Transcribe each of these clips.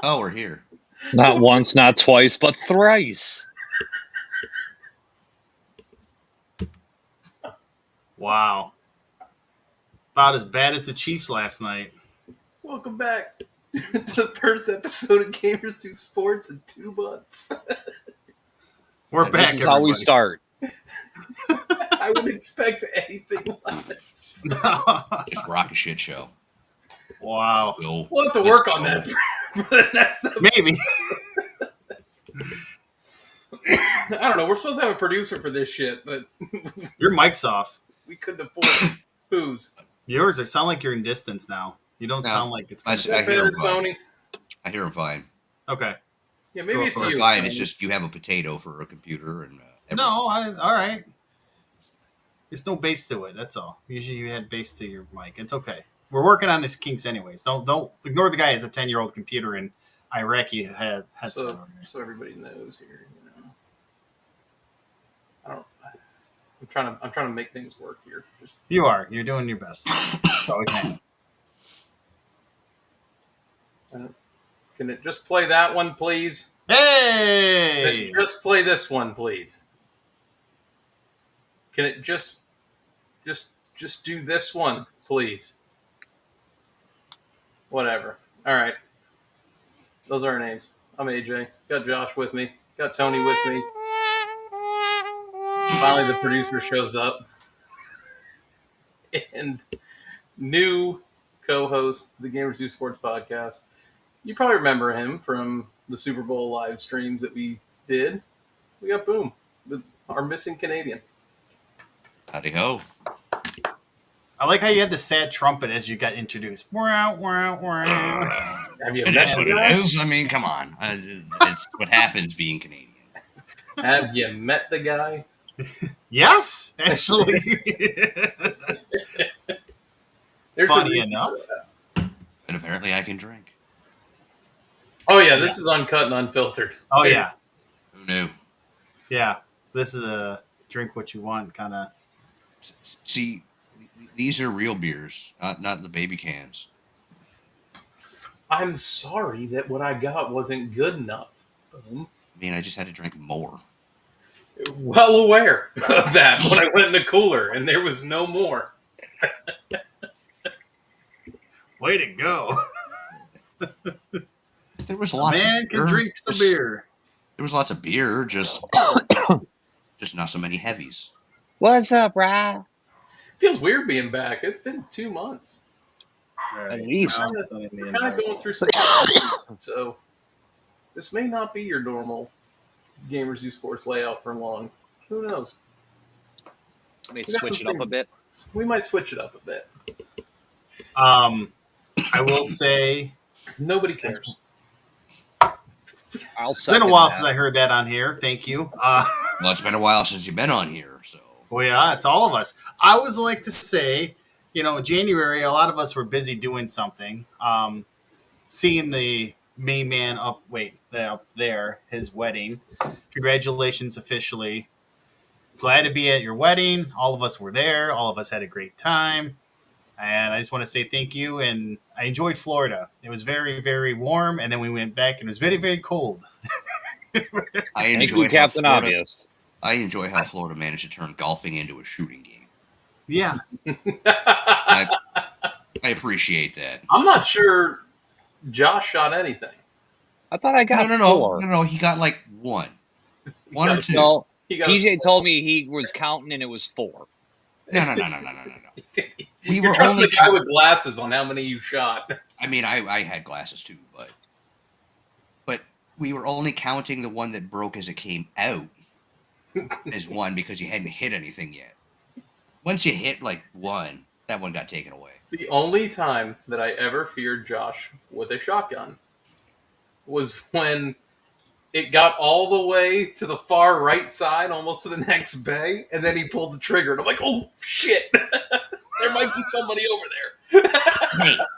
Oh, we're here. Not once, not twice, but thrice. Wow. About as bad as the Chiefs last night. Welcome back to the first episode of Gamers Do Sports in 2 months. We're And back, this is how we everybody. start. I would expect anything less. Just rock a shit show. Wow. Go. We'll have to work on that for the next episode. Maybe. I don't know. We're supposed to have a producer for this shit, but Your mic's off. we couldn't afford it. Whose? Yours, it sound like you're in distance now. You don't No. sound like it's I going I hear Better, him fine. Tony? I hear him fine. Okay. Yeah, maybe it's Go for you. Fine. Tony. It's just you have a potato for a computer and. No, all right. There's no bass to it. That's all. Usually you add bass to your mic. It's okay. We're working on this kinks anyways. Don't ignore the guy has a 10-year-old computer and Iraqi headset. So everybody knows here. You know, I don't. I'm trying to make things work here. Just You are. You're doing your best. So it can. can it just play that one, please? Hey! Can it just play this one, please? Can it just do this one, please? Whatever. All right. Those are our names. I'm AJ. Got Josh with me. Got Tony with me. Finally, the producer shows up. And new co-host of the Gamers Do Sports podcast. You probably remember him from the Super Bowl live streams that we did. We got Boom, our missing Canadian. Howdy ho. I like how you had the sad trumpet as you got introduced. Have you It met is what the it guy? is. I mean, come on. It's what happens being Canadian. Have you met the guy? Yes, actually. There's Funny a enough. And apparently I can drink. Oh yeah, this is uncut and unfiltered. Oh, yeah. Who knew? Yeah. This is a drink what you want kind of. See, these are real beers, not the baby cans. I'm sorry that what I got wasn't good enough. I mean, I just had to drink more. Well aware of that when I went in the cooler and there was no more. Way to go. There was lots Man of can beer. drink some beer. There was lots of beer, just not so many heavies. What's up, brah? Feels weird being back. It's been 2 months. At least. We're kind of going through some so this may not be your normal Gamers Do Sports layout for long. Who knows? May We got switch some it up a things. bit. We might switch it up a bit. I will say Nobody cares. I'll it's been a second while that. since I heard that on here. Thank you. Well, it's been a while since you've been on here, so. Well, yeah, it's all of us. I always like to say, January, a lot of us were busy doing something. Seeing the main man up there, his wedding. Congratulations officially. Glad to be at your wedding. All of us were there. All of us had a great time. And I just want to say thank you. And I enjoyed Florida. It was very, very warm. And then we went back and it was very, very cold. I Thank you, Captain Obvious. I enjoy how Florida managed to turn golfing into a shooting game. Yeah. I appreciate that. I'm not sure Josh shot anything. I thought I got four. No. He got like one or two. No, He got PJ told me he was counting and it was 4. No. We You're were trusting only. the guy with glasses on how many you shot. I mean, I had glasses too, but we were only counting the one that broke as it came out as one because you hadn't hit anything yet. Once you hit like one, that one got taken away. The only time that I ever feared Josh with a shotgun was when it got all the way to the far right side, almost to the next bay, and then he pulled the trigger, and I'm like, oh, shit. There might be somebody over there.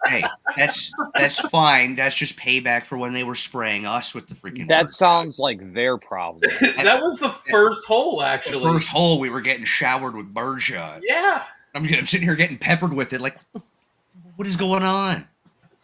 Hey, that's fine. That's just payback for when they were spraying us with the freaking. That bird. sounds like their problem. That was the first hole, The actually. first hole we were getting showered with birdshot. Yeah. I'm sitting here getting peppered with it. Like, what is going on?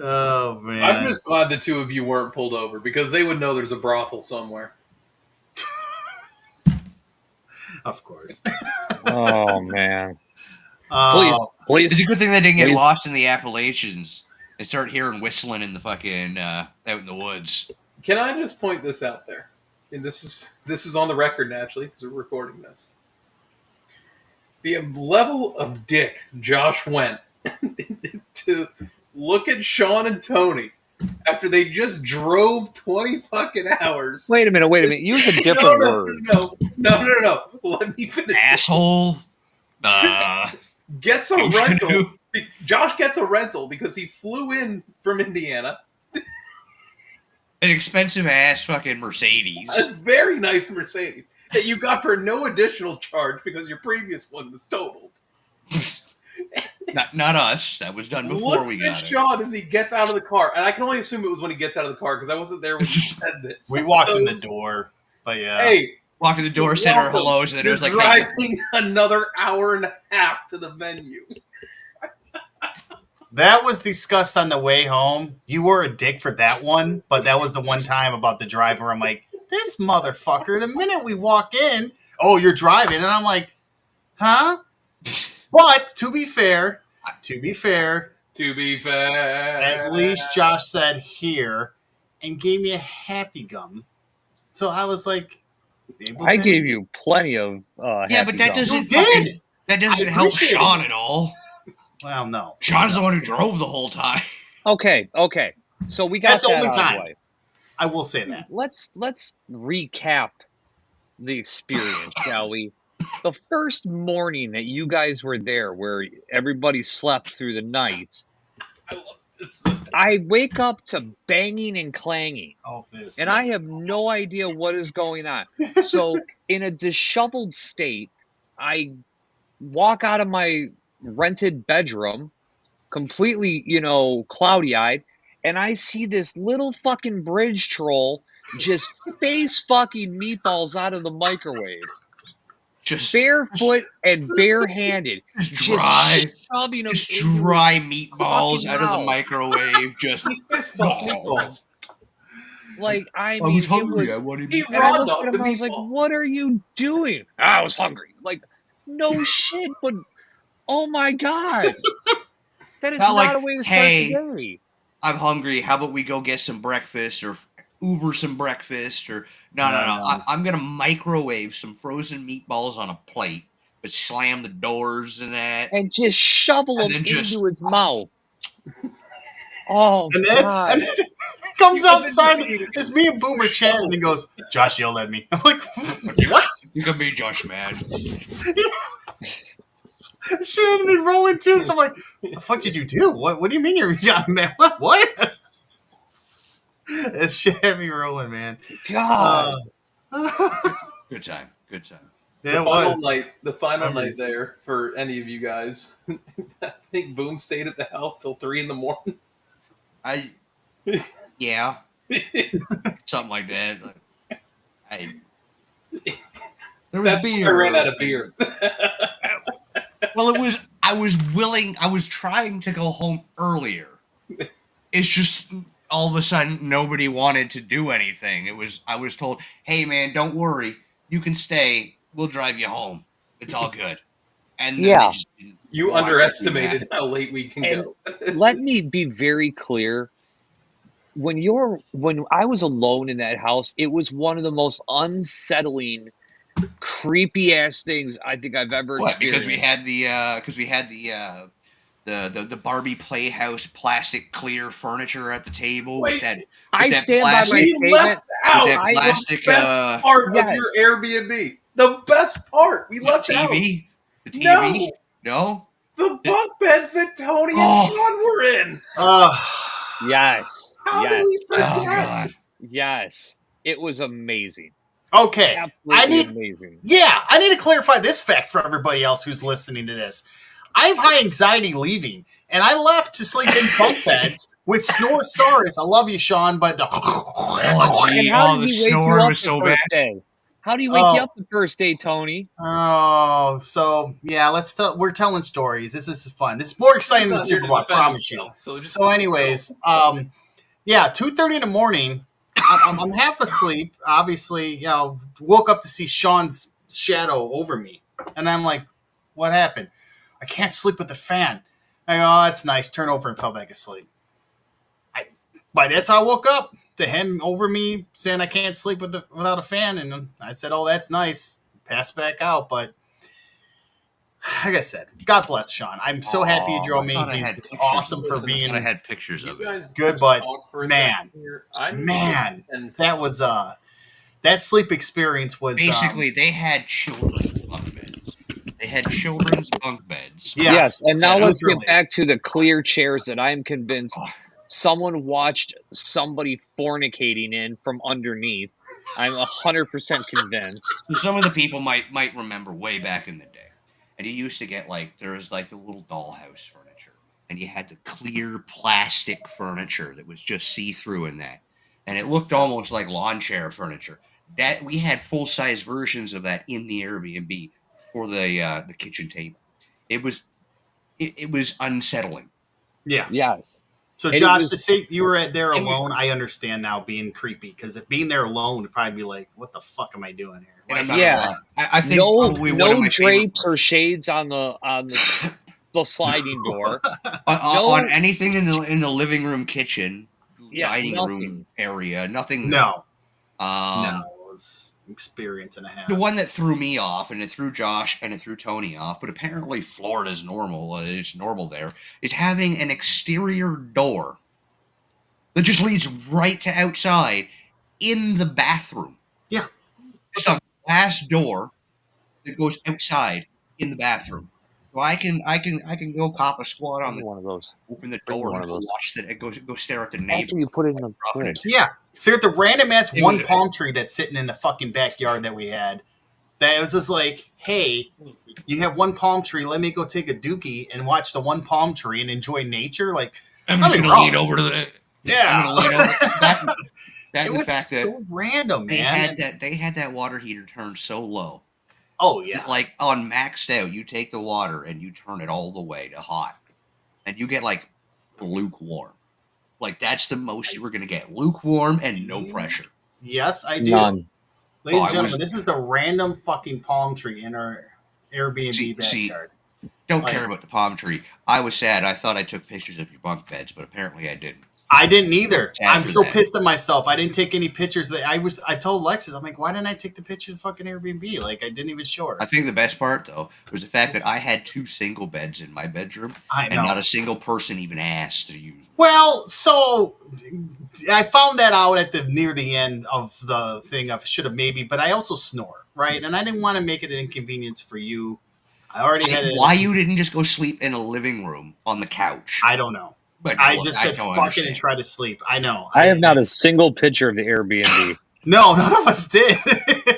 Oh man! I'm just glad the two of you weren't pulled over because they would know there's a brothel somewhere. Of course. Oh man! Oh, Please, It's a good thing they didn't get please. lost in the Appalachians and start hearing whistling in the fucking out in the woods. Can I just point this out there? And this is on the record naturally because we're recording this. The level of dick Josh went to look at Sean and Tony after they just drove 20 fucking hours. Wait a minute. Use a different word. No. Let me finish. Asshole. Gets a douche rental. canoe. Josh gets a rental because he flew in from Indiana. An expensive ass fucking Mercedes. A very nice Mercedes that you got for no additional charge because your previous one was totaled. Not us. That was done before Looks we at got it. Sean as he gets out of the car, and I can only assume it was when he gets out of the car because I wasn't there when he said this. we walked in the door, but yeah. Hey, Walked to the door, said our welcome. hellos, and then it You're was like, hey, driving another hour and a half to the venue. That was discussed on the way home. You were a dick for that one, but that was the one time about the driver. I'm like, this motherfucker, the minute we walk in, oh, you're driving. And I'm like, huh? But to be fair, To be fair, at least Josh said here and gave me a happy gum. So I was like, I gave you plenty of. yeah, happy but that gum. doesn't You fucking- did. that doesn't I help appreciate Sean it. at all. Well, no. Sean's the one who drove the whole time. Okay. So we got That's the that only out of the time. way. I will say that. Let's recap the experience, shall we? The first morning that you guys were there, where everybody slept through the night, I love this. I wake up to banging and clanging, Oh, this. and I have no idea what is going on. So, in a disheveled state, I walk out of my rented bedroom, completely, cloudy-eyed, and I see this little fucking bridge troll just face fucking meatballs out of the microwave, Just barefoot and barehanded, dry, shoving them just into dry meatballs fucking out of the mouth. microwave. Just He fist fucked meatballs. like I I mean, was it hungry. was. I wanted. He And I raw looked dogged at the him. I was like, meatballs. "What are you doing?" I was hungry. Like, no shit, but oh my god, that is Not not like, a way to hey, start the day. I'm hungry. How about we go get some breakfast or Uber some breakfast or no. I'm gonna microwave some frozen meatballs on a plate, but slam the doors and that. And just shovel And them then just- into his mouth. Oh And then, god! and then comes You outside. could've It's me and Boomer chatting, and he goes, "Josh yelled at me." I'm like, "What?" You can be Josh, man. Shit had me rolling too. So I'm like, "What the fuck did you do? What do you mean you're got man? What?" That shit had me rolling, man. God, Good time. Good time. Yeah, it The final I night mean- there for any of you guys. I think Boom stayed at the house till 3 a.m. Yeah, something like that. There was That's beer. when I ran out of beer. Well, I was trying to go home earlier. It's just all of a sudden nobody wanted to do anything. I was told, hey man, don't worry, you can stay. We'll drive you home. It's all good. And then Yeah. they just didn't You want to do underestimated how late we can And- go. let me be very clear. When I was alone in that house, it was one of the most unsettling, creepy ass things I think I've ever What? experienced. Because we had the Barbie Playhouse plastic clear furniture at the table with Wait. that. I that stand by my plastic- We statement. left out that the plastic, best part yes. of your Airbnb. The best part. We left out TV. The TV. No. the bunk beds that Tony and Oh. Sean were in. Yes, How yes, do we forget? Oh God. yes. It was amazing. okay. Absolutely I need- amazing. Yeah, I need to clarify this fact for everybody else who's listening to this. I have high anxiety leaving, and I left to sleep in bunk beds with Snoresaurus. I love you, Sean, but Oh, gee, And how the did he wake you snore up was the so first bad. day? How do you wake you up the first day, Tony? Oh, so yeah, we're telling stories. This is fun. This is more exciting than the Super Bowl, I promise you. So, anyways, yeah, 2:30 in the morning. I'm half asleep. Obviously, woke up to see Sean's shadow over me, and I'm like, "What happened? I can't sleep with the fan." I go, "Oh, that's nice." Turn over and fell back asleep. But that's how I woke up, to him over me saying I can't sleep without a fan, and I said, "Oh, that's nice." Pass back out, but like I said, God bless Sean. I'm so happy you drove me. He's awesome for being. I had pictures of it. Good, but man, that was that sleep experience was basically they had children's bunk beds. They had children's bunk beds. Yes, and now let's get back to the clear chairs that I'm convinced someone watched somebody fornicating in from underneath. I'm 100% convinced. Some of the people might remember way back in the day. And you used to get there was the little dollhouse furniture, and you had the clear plastic furniture that was just see-through in that, and it looked almost like lawn chair furniture. That we had full-size versions of that in the Airbnb for the kitchen table. It was unsettling. Yeah. Yes. So Josh, to say you were there alone, I understand now being creepy, because being there alone would probably be like, "What the fuck am I doing here?" I think no drapes or shades on the sliding door. on anything in the living room, kitchen, dining room area. Nothing. No. No, it was experience and a half. The one that threw me off, and it threw Josh, and it threw Tony off, but apparently Florida's normal. It's normal there. Is having an exterior door that just leads right to outside in the bathroom. Yeah. It's a glass door that goes outside in the bathroom. So I can go cop a squat on one of those. Open the door and watch that. Go stare at the neighbor. After you put it in the fridge. Yeah. Stare at the random ass one palm tree that's sitting in the fucking backyard that we had. That was just like, hey, you have one palm tree. Let me go take a dookie and watch the one palm tree and enjoy nature. Like, I'm just gonna lean over to the. Yeah. I'm gonna lean over. It was so random, man. They had that water heater turned so low. Oh yeah. Like on maxed out, you take the water and you turn it all the way to hot, and you get lukewarm. That's the most you were gonna get. Lukewarm and no pressure. Yes, I do. None. Ladies and gentlemen, this is the random fucking palm tree in our Airbnb backyard. Don't care about the palm tree. I was sad. I thought I took pictures of your bunk beds, but apparently I didn't. I didn't either. I'm so pissed at myself. I didn't take any pictures. I told Lexus, I'm like, why didn't I take the pictures of fucking Airbnb? I didn't even show her. I think the best part, though, was the fact that I had 2 single beds in my bedroom, and not a single person even asked to use them. Well, so I found that out near the end of the thing. I should have maybe, but I also snore, right? And I didn't want to make it an inconvenience for you. I already had it. Why you didn't just go sleep in a living room on the couch? I don't know. But I just said fuck it and try to sleep. I know. I have not a single picture of the Airbnb. No, none of us did.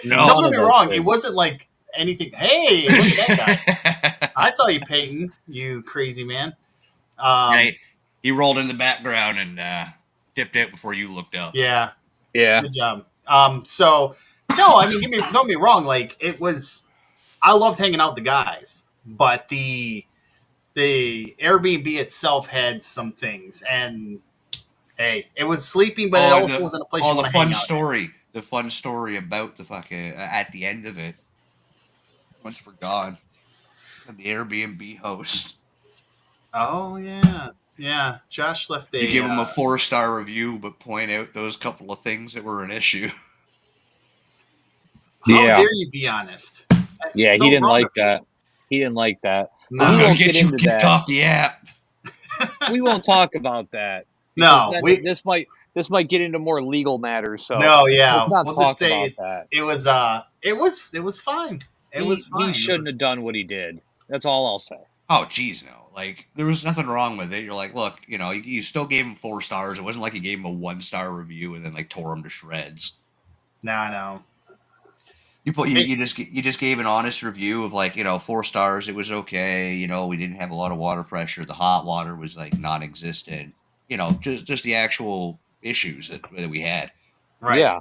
No. Don't get me wrong. It wasn't like anything. Hey, look at that guy. I saw you painting, you crazy man. He rolled in the background and dipped out before you looked up. Yeah. Yeah. Good job. So, no, I mean, don't get me wrong. I loved hanging out with the guys, but the Airbnb itself had some things, and hey, it was sleeping, but it also wasn't a place you want to hang out. The fun story about the fucking at the end of it, once we're gone, the Airbnb host. Oh yeah. Josh left You give him a 4-star review, but point out those couple of things that were an issue. How dare you be honest? He didn't like that. He didn't like that. No. I'm gonna get you kicked off the app. We won't talk about that. No, this might get into more legal matters. So no, yeah, let's not talk about that. It was fine. It was fine. He shouldn't have done what he did. That's all I'll say. Oh, geez, no. There was nothing wrong with it. You're like, look, you still gave him 4 stars. It wasn't like you gave him a 1-star review and then tore him to shreds. No. You just gave an honest review of 4 stars. It was okay. We didn't have a lot of water pressure. The hot water was non-existent. Just the actual issues that we had. Right. Yeah.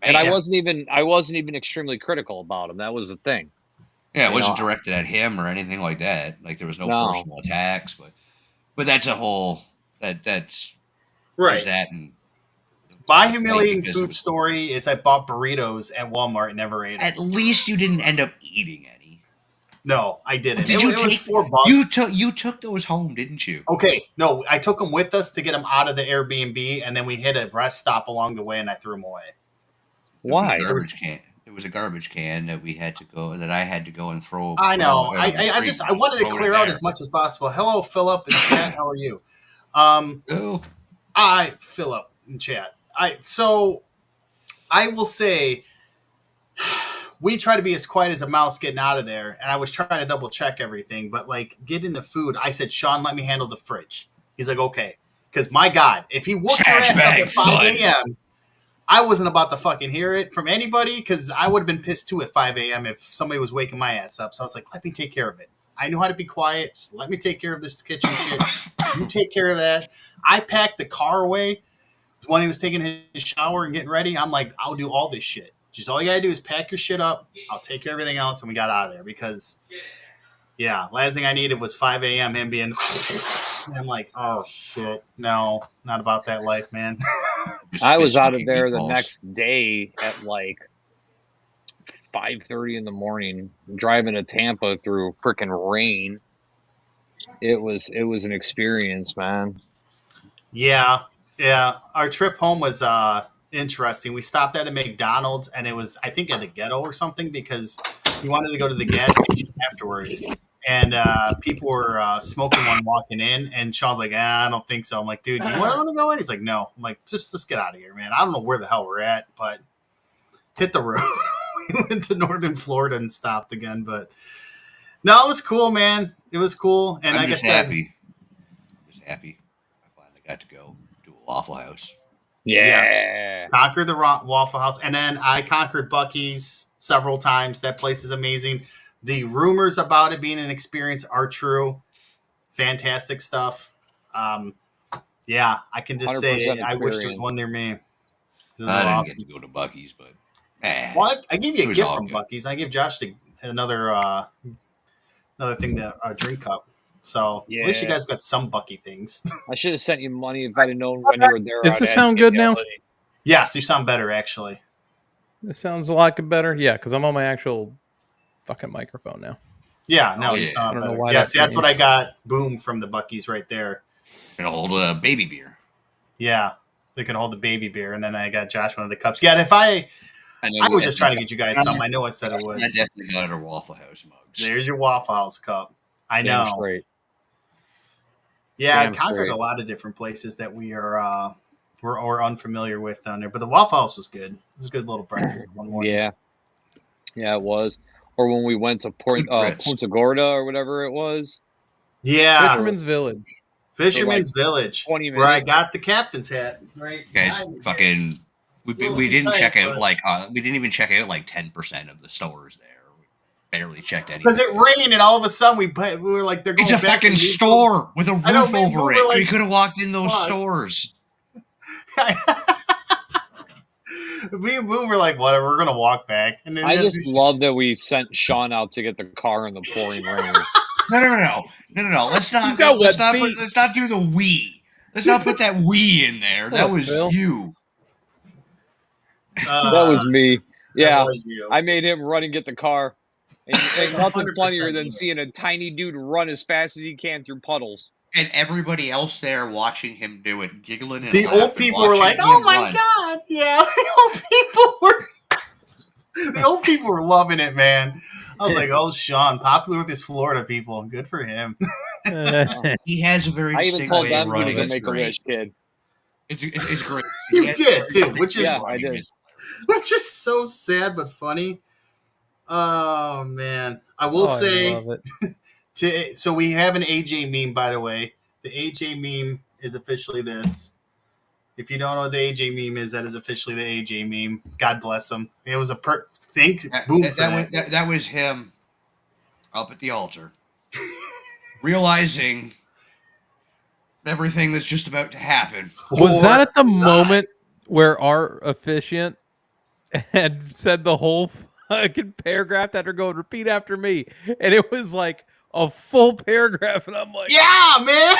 And I Yeah. wasn't even extremely critical about him. That was the thing. Yeah, it You wasn't know, directed at him or anything like that. Like there was no No. personal attacks, but that's a whole that's there's Right. that and My the fight humiliating because it food was story is I bought burritos at Walmart and never ate them. at least you didn't end up eating any. No, I didn't. Did it, you it was take $4. you took those home, didn't you? Okay, no, I took them with us to get them out of the Airbnb, and then we hit a rest stop along the way, and I threw them away. Why? It was a garbage can. It was a garbage can that we had to go that I had to go and throw. I know. out on the I street I and wanted to throw it clear out there. as much as possible. Hello, Philip in chat. How are you? Oh, Philip in chat. So I will say we try to be as quiet as a mouse getting out of there, and I was trying to double check everything, but like getting the food, I said, Sean, let me handle the fridge. He's like, okay. Because my God, if he woke your ass up Trash at 5 bag, a.m., I wasn't about to fucking hear it from anybody because I would have been pissed too at 5 a.m. if somebody was waking my ass up. So I was like, let me take care of it. I know how to be quiet. Just let me take care of this kitchen shit. You take care of that. I packed the car away when he was taking his shower and getting ready. I'm like, I'll do all this shit. Just all you gotta do is pack your shit up. I'll take care of everything else, and we got out of there because, yeah, last thing I needed was 5 a.m. him being. I'm like, oh shit, no, not about that life, man. just I was out of fisting there the meatballs. next day at like 5:30 in the morning, driving to Tampa through freaking rain. It was an experience, man. Yeah. Our trip home was interesting. We stopped at a McDonald's, and it was, I think, at a ghetto or something because we wanted to go to the gas station afterwards. And people were smoking one walking in, and Sean's like, I don't think so. I'm like, dude, you want to go in? He's like, no. I'm like, just let's get out of here, man. I don't know where the hell we're at, but hit the road. We went to northern Florida and stopped again, but no, it was cool, man. It was cool, and I'm like just I said, happy. Just happy. I finally got to go to a Waffle House. Yeah. conquered the Waffle House, and then I conquered Buc-ee's several times. That place is amazing. The rumors about it being an experience are true. Fantastic stuff. Yeah, I can just say 100% I wish there was experience. one near me. This is I didn't awesome. get to go to Buc-ee's, but Well, I gave you It a was gift all from good. Buc-ee's. I gave Josh another thing, that a drink cup. So at least you Yeah. guys got some Bucky things. I should have sent you money if I'd have known when you were there. Does I'd this have sound good now? fidelity. Yes, you sound better actually. This sounds a lot better. Yeah, because I'm on my actual fucking microphone now. Yeah, no, Oh, you yeah. sound I don't know better. why Yeah, that see, that's what I changed. got. Boom from the Bucky's right there. gonna hold a baby beer. Yeah, they can hold the baby beer, and then I got Josh one of the cups. Yeah, and if I was just trying to get you guys something. I know I said it would. I definitely got it at Waffle House mugs. There's your Waffle House cup. I Damn know. straight. Yeah, I Damn conquered straight. a lot of different places that we're unfamiliar with down there. But the Waffle House was good. It was a good little breakfast one morning. Yeah. Yeah, it was. Or when we went to Good grits. Punta Gorda or whatever it was. Yeah, Fisherman's Village. Fisherman's Village, 20 where I minutes. got the captain's hat. Right, Guys, behind me. fucking, Well, we if you didn't type, check out but- we didn't even check out like 10% of the stores there. We barely checked anything. Because it rained, and all of a sudden we were like, "They're going It's a back fucking and we- store with a roof I know, we over were it. like, we could have walked in those fuck. stores. we were like, whatever, we're gonna walk back. And then I just love that we sent Sean out to get the car in the pouring rain. No. Let's not. He's got Let's wet not. feet. Let's not do the we. Let's not put that we in there. That Oh, was Phil. you. That was me. Yeah. you. I made him run and get the car. And nothing 100% funnier than you. seeing a tiny dude run as fast as he can through puddles. And everybody else there watching him do it, giggling and The laughing, old people were watching like, him "Oh my run. god, yeah!" The old people were loving it, man. I was like, "Oh, Sean, popular with his Florida people. Good for him." He has a very I even distinct told way of them he running. was a It's Make-A-Wish great. kid. It's great. You He has did, a very too, distinct which way is- of Yeah, I running. did. Which is so sad but funny. Oh man, I will Oh, I say. love it. So we have an AJ meme, by the way. The AJ meme is officially this. If you don't know what the AJ meme is, that is officially the AJ meme. God bless him. It was a boom for that. That was him up at the altar, realizing everything that's just about to happen. Was that at the God. moment where our officiant and said the whole fucking paragraph after going, repeat after me. And it was like a full paragraph. And I'm like, Yeah, man.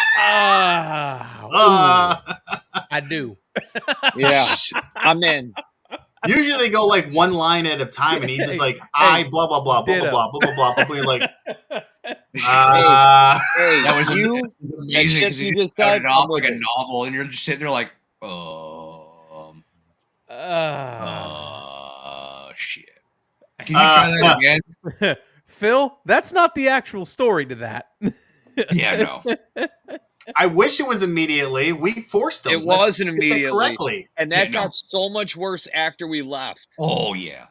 I do. Yeah, I'm in. Usually they go like one line at a time, and he's just like, I blah blah blah blah blah blah blah blah blah blah. You're like, Hey, That was you, amazing that because shit he you just started said, off I'm like with a it. novel, and you're just sitting there like, shit. Can you try that again? Phil, that's not the actual story to that. Yeah, no. I wish it was immediately. We forced him. It wasn't Let's get that immediately. correctly. And that Yeah, no. got so much worse after we left. Oh yeah.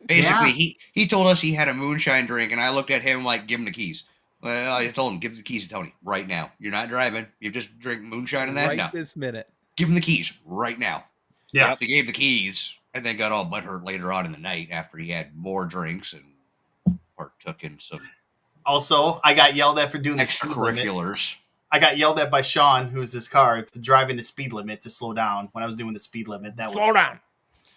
Basically, he told us he had a moonshine drink, and I looked at him like, give him the keys. Well, I told him, give the keys to Tony right now. You're not driving. You just drink moonshine and that. Right No, this minute. give him the keys right now. Yeah. He gave the keys, and then got all butthurt later on in the night after he had more drinks and partook in some Also, I got yelled at for doing the speed limit. extracurriculars. I got yelled at by Sean, who's his car, to driving the speed limit to slow down when I was doing the speed limit. That was Slow down.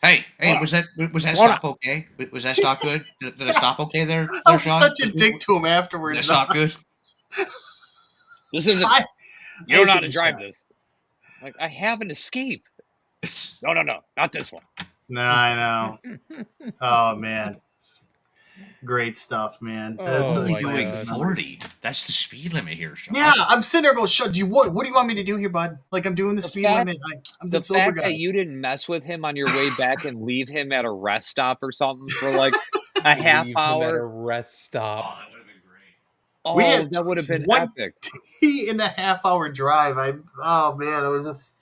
Hey, was that stop okay? Was that stop good? Did it stop okay there? I there, was Sean? such a dick to him Did it afterwards. stop good? This isn't. I You don't know how took to a drive shot. this. Like, I have an escape. It's No, not this one. No, I know. Oh man, great stuff, man. That's Oh, only my doing God. 40. That's the speed limit here, Sean. Yeah, I'm sitting there going, "Shut! What do you want me to do here, bud? Like I'm doing the speed fact- limit. I'm The the sober fact guy." that you didn't mess with him on your way back and leave him at a rest stop or something for like a half Leave him at a hour. rest stop. Oh, that would have been great. Oh, We had that would have been 20 epic. 3.5 hour drive. Oh man, it was just.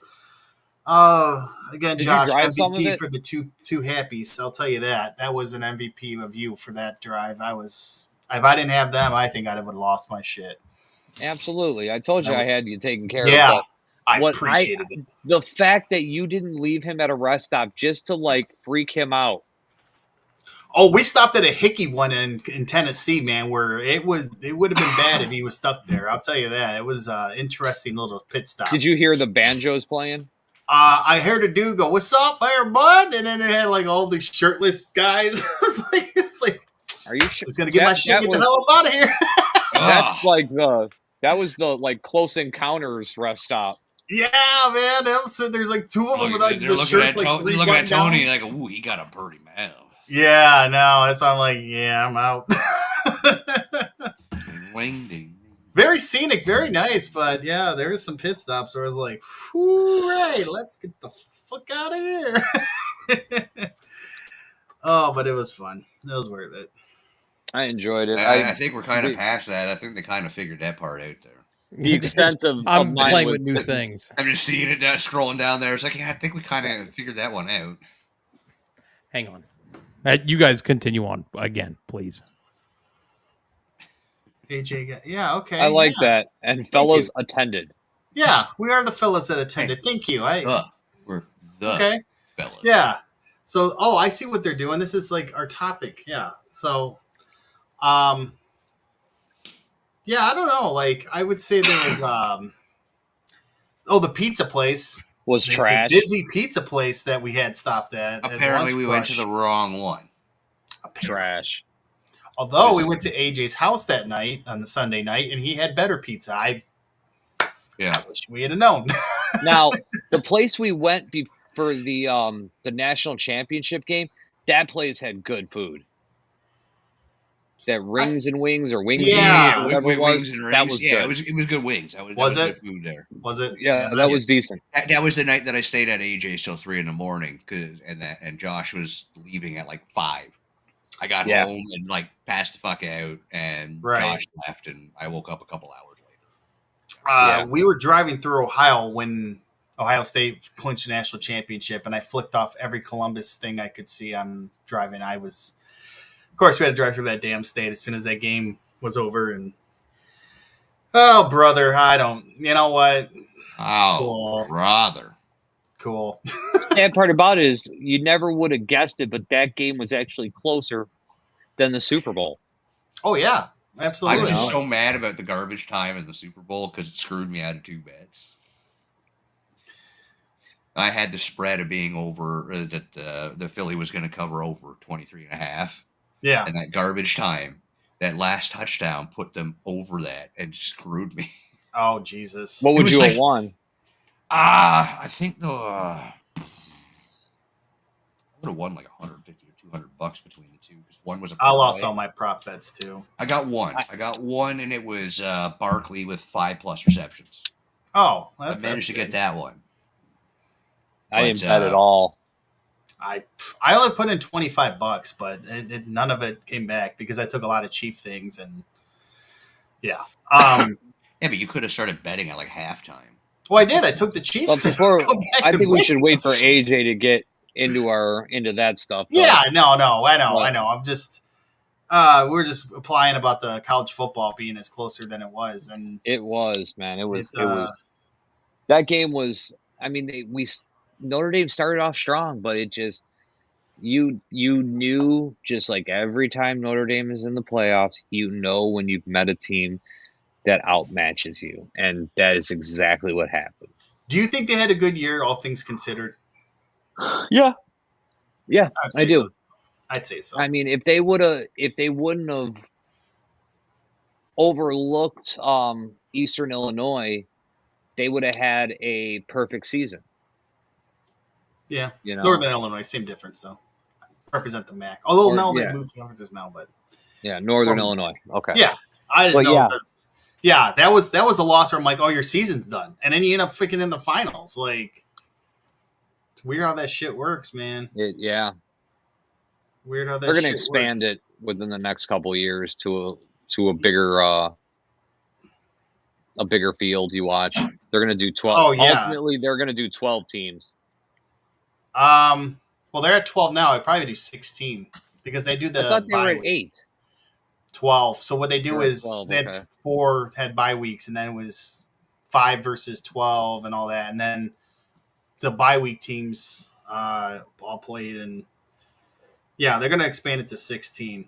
Again, Did you Josh, drive some of MVP it? for the two happies. I'll tell you that. That was an MVP of you for that drive. If I didn't have them, I think I would have lost my shit. Absolutely. I told you That I was- had you taken care Yeah, of. I What appreciated it. The fact that you didn't leave him at a rest stop just to like freak him out. Oh, we stopped at a hickey one in Tennessee, man, where it would have been bad if he was stuck there. I'll tell you that. It was an interesting little pit stop. Did you hear the banjos playing? I heard a dude go, "What's up there, bud?" And then it had like all these shirtless guys. it's like Are you sure? I was gonna get my shit, get the hell up out of here. That's like that was the like Close Encounters rest stop. Yeah, man. There's like two of them with like They're the looking shirts at, like they're three looking at button Tony down. like, ooh, he got a pretty mouth. Yeah, no, that's why I'm like, yeah, I'm out. Wing ding. Very scenic, very nice, but yeah, there was some pit stops where I was like, "Whoo, right, let's get the fuck out of here." Oh, but it was fun. It was worth it. I enjoyed it. I think we're kind of the- past that. I think they kind of figured that part out there. The extent of I'm mine playing was with new things. I'm just seeing it scrolling down there. It's like, yeah, I think we kind of figured that one out. Hang on. You guys continue on again, please. AJ, yeah, okay. I like yeah. that. And fellows attended. Yeah, we are the fellas that attended. Thank you. We're the Okay. fellas. Yeah. So, I see what they're doing. This is like our topic. Yeah. So, yeah, I don't know. Like, I would say there was, the pizza place. Was The trash. busy pizza place that we had stopped at. Apparently, we went to the wrong one. Trash. Although we went to AJ's house that night on the Sunday night, and he had better pizza. I Yeah. wish we had known. Now, the place we went for the national championship game, that place had good food. That Rings and Wings or Wings Yeah, and whatever it was, wings and that rings. was Yeah, good. it was good wings. That was Was it? good food there. Was it? Yeah, that was decent. That was the night that I stayed at AJ's till 3 a.m. and Josh was leaving at like 5. I got Yeah. home and like passed the fuck out, and Right. Josh left, and I woke up a couple hours later. Yeah. We were driving through Ohio when Ohio State clinched the national championship, and I flicked off every Columbus thing I could see on driving. Of course, we had to drive through that damn state as soon as that game was over. And oh, brother, you know what? Oh, Cool. brother. Cool. Sad part about it is you never would have guessed it, but that game was actually closer than the Super Bowl. Oh yeah, I absolutely. was just so mad about the garbage time in the Super Bowl because it screwed me out of 2 bets. I had the spread of being over that the Philly was going to cover over 23.5. Yeah. And that garbage time, that last touchdown put them over that and screwed me. Oh Jesus. What would was you like- have won? I think I would have won like 150 or 200 bucks between the two because one was a I lost parlay. all my prop bets too. I got one, and it was Barkley with 5+ receptions. Oh, I managed to get good. that one. I didn't But, bet at all. I only put in $25, but none of it came back because I took a lot of cheap things and yeah. Yeah, but you could have started betting at like halftime. Well, I did. I took the Chiefs. But before, Come back I and think we win. should wait for AJ to get into that stuff. though. Yeah, no, I know. Right. I'm just we're just applying about the college football being as closer than it was, and It was, man. It was. it's, It was. That game was. I mean, Notre Dame started off strong, but it just you knew just like every time Notre Dame is in the playoffs, you know when you've met a team that outmatches you, and that is exactly what happened. Do you think they had a good year, all things considered? Yeah, I'd I say do. so. I'd say so. I mean, if they wouldn't have overlooked Eastern Illinois, they would have had a perfect season. Yeah, You know, Northern Illinois, same difference though. Represent the MAC. Although now yeah. they moved to conferences now, but yeah, Northern From- Illinois. Okay, yeah, I just But know. yeah. Yeah, that was a loss where I'm like, oh, your season's done, and then you end up freaking in the finals. Like, it's weird how that shit works, man. yeah. Weird how that They're going to shit expand works. it within the next couple of years to a bigger field. You watch. They're going to do 12. Oh, yeah. Ultimately, they're going to do 12 teams. Well, they're at 12 now. I'd probably do 16 because they do the I thought they were bye at week. 8. 12. So what they do They're at is 12, they had okay. 4 had bye weeks, and then it was 5 versus 12 and all that, and then the bye week teams all played, and yeah, they're going to expand it to 16.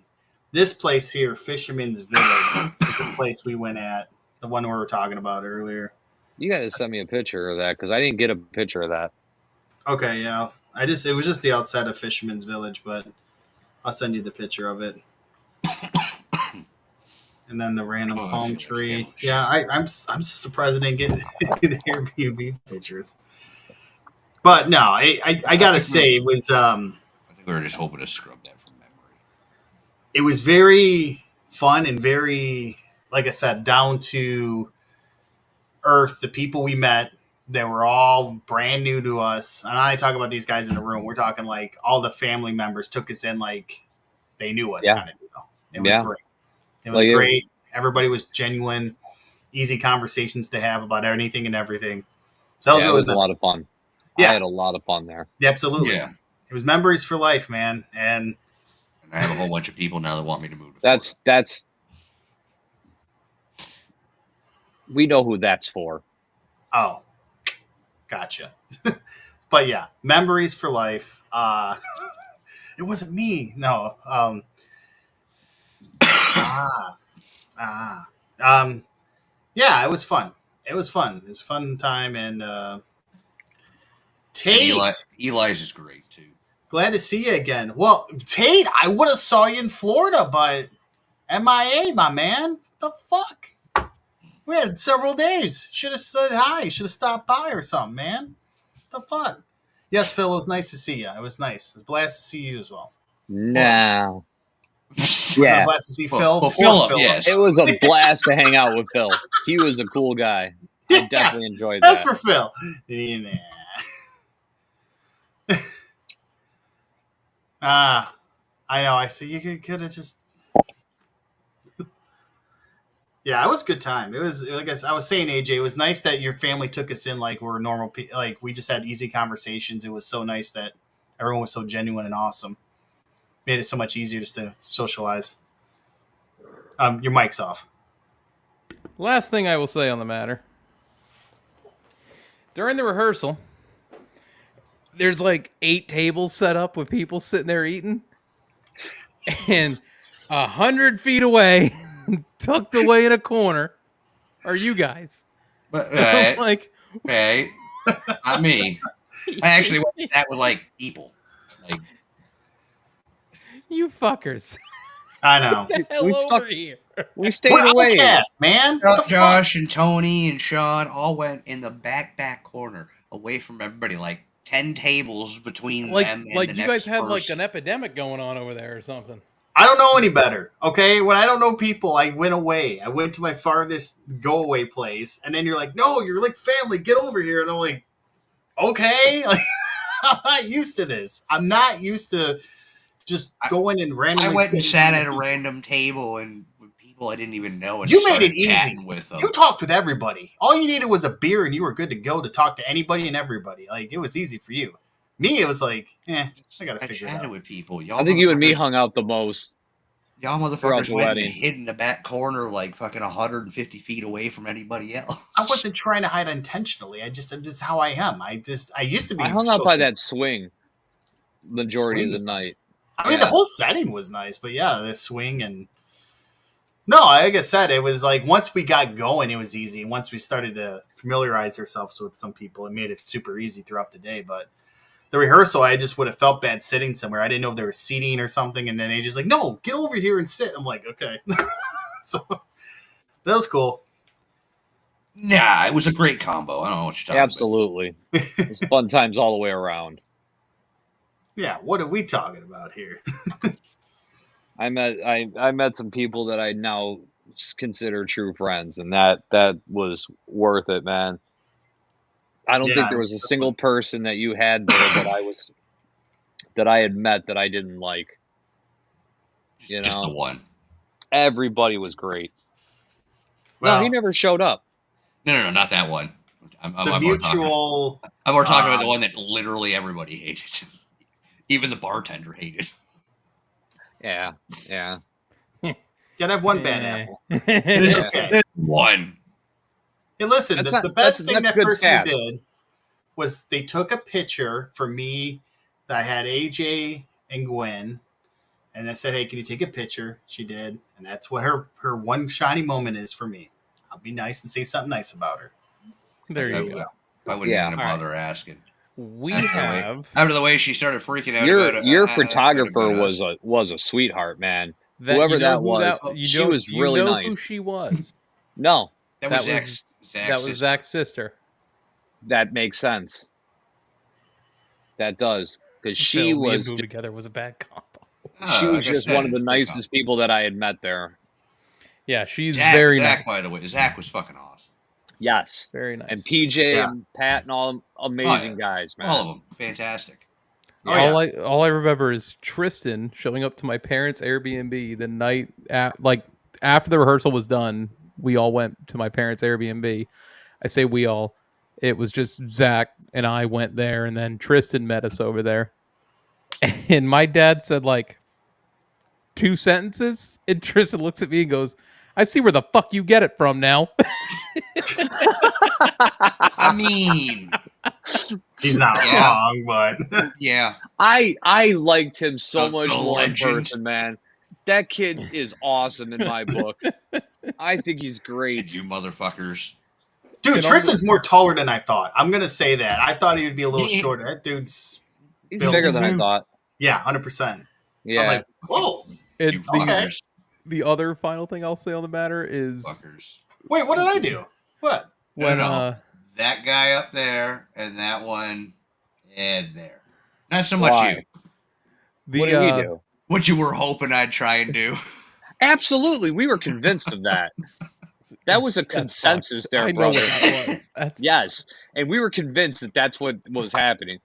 This place here, Fisherman's Village, is the place we went at, the one we were talking about earlier. You got to send me a picture of that because I didn't get a picture of that. Okay, yeah, it was just the outside of Fisherman's Village, but I'll send you the picture of it. And then the random Oh, I palm feel like tree. hell shit. Yeah, I'm surprised I didn't get the Airbnb pictures. But no, I gotta say it was I think we were just hoping to scrub that from memory. it was very fun and very, like I said, down to earth. The people we met, they were all brand new to us. And I talk about these guys in the room. We're talking like all the family members took us in like they knew us, Yeah. kind of. It was Yeah. great. It was Like, great. Everybody was genuine, easy conversations to have about anything and everything. So that was Yeah, really it was a lot of fun. Yeah. I had a lot of fun there. Yeah, absolutely. Yeah. It was memories for life, man. And And I have a whole bunch of people now that want me to move to That's we know who that's for. oh, gotcha. But yeah, memories for life. It wasn't me. No. Yeah, it was fun. It was fun. It was a fun time. And Tate, Florida. Eli's is great too. glad to see you again. Well, Tate, I would have saw you in Florida, but MIA, my man. The fuck? We had several days. Should have said hi. Should have stopped by or something, man. The fuck? Yes, Phil, it was nice to see you. It was nice. It was a blast to see you as well. No. It Yeah. was a blast to see Well, Phil. well, Poor Philip, yes. It was a blast to hang out with Phil. He was a cool guy. I definitely enjoyed That's that. for Phil. Yeah. I know. I see. You could have just. Yeah, it was a good time. It was, like I was saying, AJ, it was nice that your family took us in like we're normal people. Like we just had easy conversations. It was so nice that everyone was so genuine and awesome. Made it so much easier just to socialize. Your mic's off. Last thing I will say on the matter. During the rehearsal, there's like 8 tables set up with people sitting there eating. And 100 feet away, tucked away in a corner, are you guys. But I'm like, hey, not me. I actually went to that with like people. Like, You fuckers. I know. Get the hell We over stuck- here. We stayed We're away. outcasts, man. What the fuck? Josh and Tony and Sean all went in the back corner, away from everybody, like 10 tables between Like, them and like the you next guys had like person. an epidemic going on over there or something. I don't know any better. Okay, when I don't know people, I went away. I went to my farthest go away place, and then you're like, "No, you're like family. Get over here." And I'm like, "Okay." Like, I'm not used to this. I'm not used to just going and randomly. I went and sitting sat with at a people. random table and with people I didn't even know. And You just made started it easy. chatting with them. You talked with everybody. All you needed was a beer, and you were good to go to talk to anybody and everybody. Like, it was easy for you. Me, it was like, I gotta I figure it chatted out. with people. Y'all I think you and me motherfuckers- hung out the most. Y'all throughout motherfuckers the went wedding. and hid in the back corner, like fucking 150 feet away from anybody else. I wasn't trying to hide intentionally. That's how I am. I used to be. I hung out by social- that swing majority swing of was the night. nice. I mean, the Yeah. whole setting was nice, but yeah, the swing and no, like I said, it was like once we got going, it was easy. Once we started to familiarize ourselves with some people, it made it super easy throughout the day. But the rehearsal, I just would have felt bad sitting somewhere. I didn't know if there was seating or something, and then they just like, no, get over here and sit. I'm like, okay, so that was cool. Nah, it was a great combo. I don't know what you're talking Absolutely. It was fun times all the way around. Yeah, what are we talking about here? I met some people that I now consider true friends, and that was worth it, man. I don't Yeah, think there was a single person that you had there that I had met that I didn't like. about. You Just the know, one. everybody was great. Well, No, he never showed up. No, not that one. I'm the more mutual. talking about the one that literally everybody hated. Even the bartender hated. Yeah. Gotta have one bad Eh. apple. There's Okay. one. Hey, listen, That's the not- best that's- thing that's that good person stats. did was they took a picture for me that I had AJ and Gwen, and I said, hey, can you take a picture? She did, and that's what her one shiny moment is for me. I'll be nice and say something nice about her. There I, you go. I wouldn't Yeah, even all right. bother asking. We After the way- have after the way she started freaking out Your about it. your about photographer us. was a sweetheart, man. that, Whoever you know that who was, you she know, was do you really know nice. who she was? No, That that was was- Zach's That was sister. Zach's sister. that makes sense. That does, because she So me and was Boom together was a bad combo. she was Like I just said, one of it's the a big nicest people that I had met there. Yeah, she's Zach, very Zach, nice. by the way, Zach was fucking awesome. Yes, Very nice. and PJ Yeah. and Pat and all amazing guys, man. All of them, fantastic. Oh, yeah. all I remember is Tristan showing up to my parents' Airbnb the night after the rehearsal was done. We all went to my parents' Airbnb. I say we all. It was just Zach and I went there, and then Tristan met us over there. And my dad said like 2 sentences, and Tristan looks at me and goes, "I see where the fuck you get it from now." I mean, He's not Yeah. wrong, but yeah. I liked him so The much more in legend. person, man. That kid is awesome in my book. I think he's And great. you motherfuckers. dude, And Tristan's more taller than I thought. I'm gonna say that. I thought he would be a little Yeah. shorter. That dude's He's Bill. bigger than I thought. 100%. Yeah. I was like, whoa. And You the, fuckers. the other final thing I'll say on the matter is Fuckers. Wait, what did I do? What? when No. That guy up there and that one and there. Not so much Why? you. the What did we do? What you were hoping I'd try and do. Absolutely, we were convinced of that. That was a consensus there, I know what brother. that was. That's Yes, and we were convinced that that's what was happening.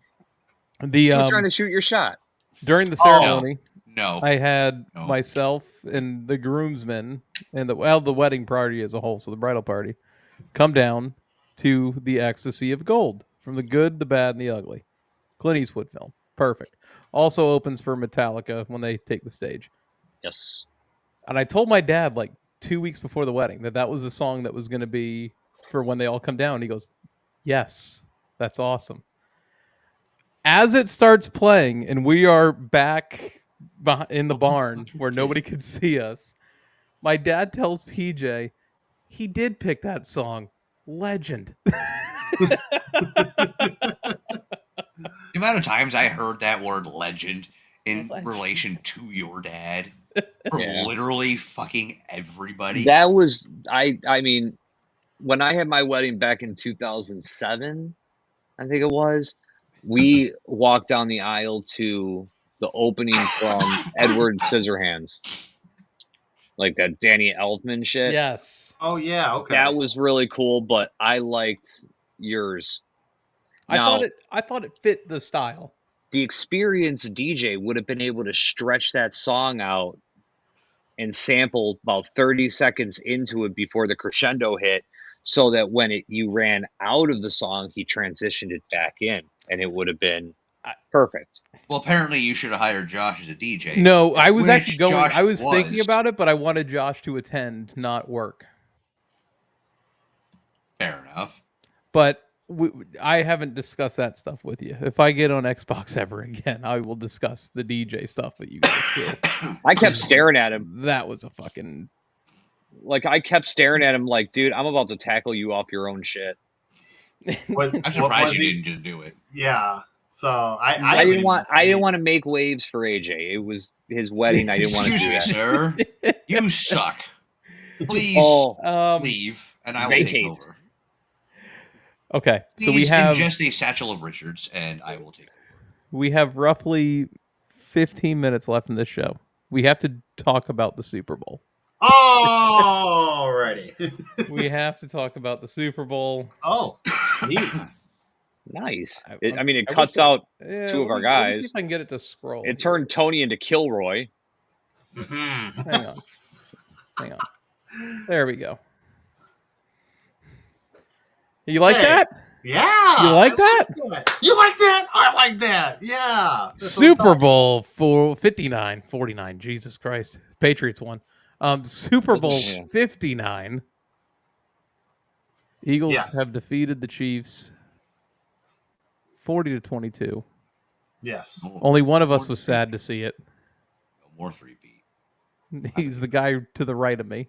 the You were trying to shoot your shot. during the ceremony. No. I had No. myself and the groomsmen and the wedding party as a whole, so the bridal party, come down to the Ecstasy of Gold from the Good, the Bad, and the Ugly. Clint Eastwood film. Perfect. Also opens for Metallica when they take the stage. Yes. And I told my dad like 2 weeks before the wedding that was the song that was going to be for when they all come down. He goes, "Yes, that's awesome." As it starts playing and we are back in the barn where nobody could see us, my dad tells PJ, he did pick that song. Legend. The amount of times I heard that word legend in relation to your dad from Yeah. literally fucking everybody. That was I mean, when I had my wedding back in 2007, I think it was, we walked down the aisle to the opening from Edward Scissorhands. Like that Danny Elfman shit. Yes. Oh yeah, okay. That was really cool, but I liked yours. Now, I thought it fit the style. the experienced DJ would have been able to stretch that song out and sample about 30 seconds into it before the crescendo hit, so that when you ran out of the song, he transitioned it back in, and it would have been perfect. Well, apparently you should have hired Josh as a DJ. No, I was which actually going. Josh I was thinking about it, but I wanted Josh to attend, not work. Fair enough. But I haven't discussed that stuff with you. If I get on Xbox ever again, I will discuss the DJ stuff with you guys too. I kept staring at him. That was a fucking... Like, I kept staring at him like, dude, I'm about to tackle you off your own shit. I'm surprised you didn't just do it. Yeah. So I didn't want to make waves for AJ. It was his wedding. I didn't want to do Excuse me, that. sir. You suck. Please leave, and I will vacate. take over. Okay, so Please we have ingest a satchel of Richards, and I will take over. We have roughly 15 minutes left in this show. We have to talk about the Super Bowl. Alrighty. We have to talk about the Super Bowl. Oh, neat. Nice. I It wish cuts it- out Yeah, two of our let me guys. see if I can get it to scroll. It turned Tony into Kilroy. Mhm. Hang on. There we go. You like Hey. that? Yeah. You like I that? You like that? I like that. Yeah. That's Super what Bowl for 49. Jesus Christ. Patriots won. Super Bowl Yeah. 59. Eagles Yes. have defeated the Chiefs 40-22. Yes. Only one of us was sad to see it. More three-peat. He's the guy to the right of me.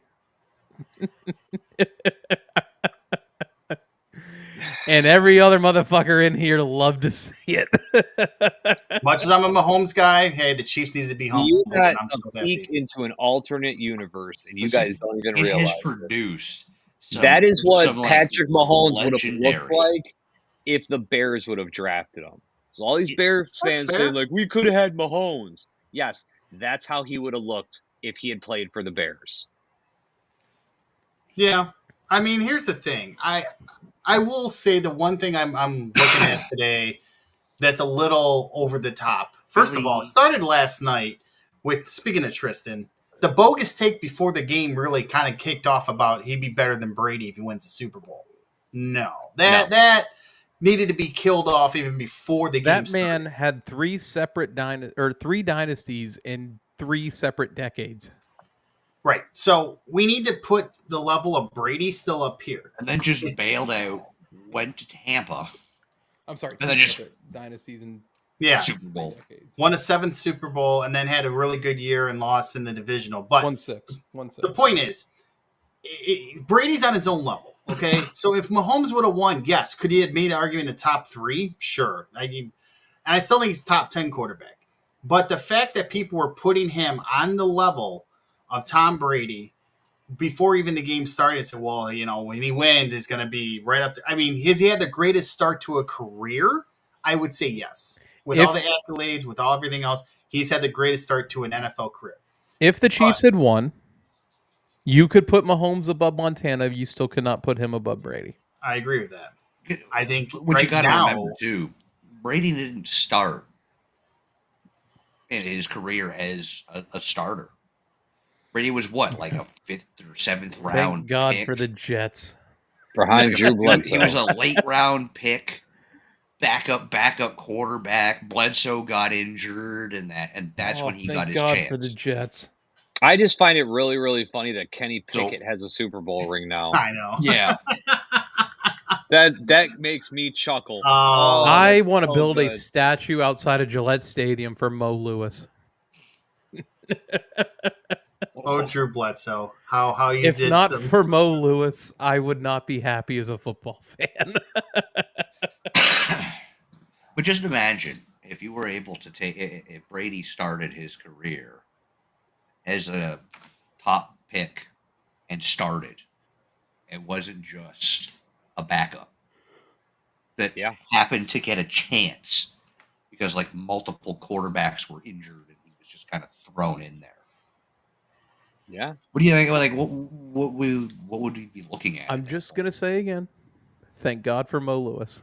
And every other motherfucker in here loved to see it. Much as I'm a Mahomes guy, hey, the Chiefs needed to be home. You got and I'm so a peek happy. into an alternate universe, and you Listen, guys don't even It realize has it. produced. That is what some, like, Patrick Mahomes would have looked legendary- like if the Bears would have drafted him. So all these Bears That's fans fair. saying, like, we could have had Mahomes. Yes, that's how he would have looked if he had played for the Bears. Yeah. I mean, here's the thing. I will say the one thing I'm looking at today that's a little over the top. First of all, it started last night with, speaking of Tristan, the bogus take before the game really kind of kicked off about he'd be better than Brady if he wins the Super Bowl. No. That needed to be killed off even before the game That started. man had three dynasties in 3 separate decades. Right. So we need to put the level of Brady still up here. And then just bailed out, went to Tampa, I'm sorry. And then just- dynasties in Yeah. Super Bowl. decades. Won a 7th Super Bowl and then had a really good year and lost in the divisional. But 1-6. the point is, Brady's on his own level. Okay, so if Mahomes would have won, yes, could he have made an argument in the top 3? Sure. And I still think he's top 10 quarterback. But the fact that people were putting him on the level of Tom Brady before even the game started, said, well, when he wins, it's going to be right up to. I mean, has he had the greatest start to a career? I would say yes. With all the accolades, with all everything else, he's had the greatest start to an NFL career. If the Chiefs had won, you could put Mahomes above Montana. You still could not put him above Brady. I agree with that. I think What you right got to now, remember too, Brady didn't start in his career as a starter. Brady was what, like a 5th or 7th round? Thank God pick? for the Jets. Behind Drew Bledsoe. He was a late round pick, backup quarterback. Bledsoe got injured, and that's when he got his God chance. for the Jets. I just find it really, really funny that Kenny Pickett has a Super Bowl ring now. I know. Yeah, That makes me chuckle. Oh, I want to so build a good. statue outside of Gillette Stadium for Mo Lewis. Drew Bledsoe. How you If did not some, for Mo Lewis, I would not be happy as a football fan. But just imagine if you were able to take if Brady started his career as a top pick and started, it wasn't just a backup that Yeah. happened to get a chance because like multiple quarterbacks were injured and he was just kind of thrown in there. Yeah. What do you think? Like, what would we be looking at? I'm just gonna say again, thank God for Mo Lewis.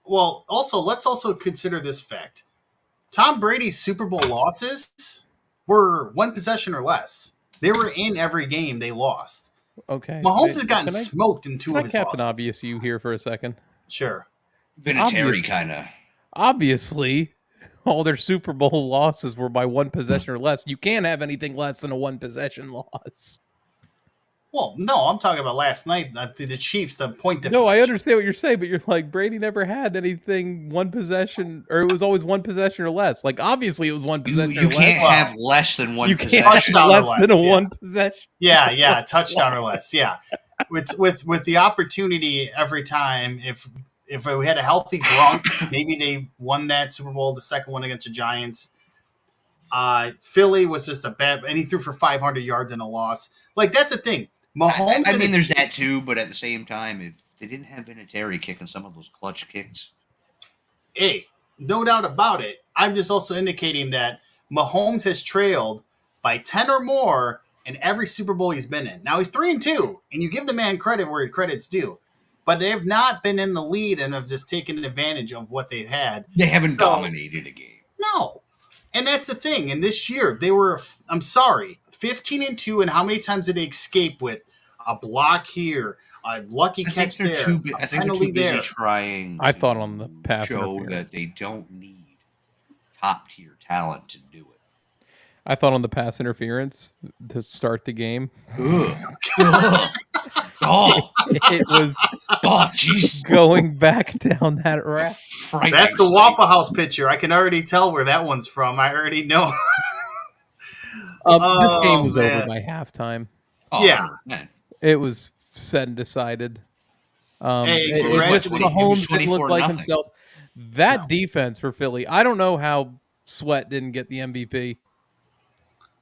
Well, also let's also consider this fact: Tom Brady's Super Bowl losses were one possession or less. They were in every game they lost. Okay, Mahomes has gotten can I- smoked in two Can of I his Captain losses. Obvious you here for a second? Sure. Vinatieri Obvious. kind of. Obviously, all their Super Bowl losses were by one possession or less. You can't have anything less than a one possession loss. Well, no, I'm talking about last night. The Chiefs, the point difference. No, I understand what you're saying, but you're like, Brady never had anything one possession, or it was always one possession or less. Like, obviously, it was one possession You or can't less. have less than one You possession. can't have Touchdown or less than a less, yeah. one possession. Yeah, touchdown or less. Yeah, with the opportunity every time. If we had a healthy Gronk, maybe they won that Super Bowl, the second one against the Giants. Philly was just a bad, and he threw for 500 yards in a loss. Like that's the thing. Mahomes. I mean, there's that too, but at the same time, if they didn't have Vinatieri kicking some of those clutch kicks, Hey, no doubt about it. I'm just also indicating that Mahomes has trailed by 10 or more in every Super Bowl he's been in. Now he's 3-2, and you give the man credit where credit's due. But they have not been in the lead and have just taken advantage of what they've had. they haven't So- dominated a game. No. And that's the thing. And this year, they were, I'm sorry, 15-2, and how many times did they escape with a block here, a lucky I catch think they're there, too. a I think they're penalty too busy there? trying. I to thought on the pass show interference. that they don't need top tier talent to do it. I thought on the pass interference to start the game, Ugh. Oh, it was jeez. going back down that route. That's the Waffle House picture. I can already tell where that one's from. I already know. This game Oh, was man. over by halftime. Oh, Yeah. man. It was set and decided. Hey, It congrats. was It was Mahomes didn't look 24-0. like himself. That No. defense for Philly, I don't know how Sweat didn't get the MVP.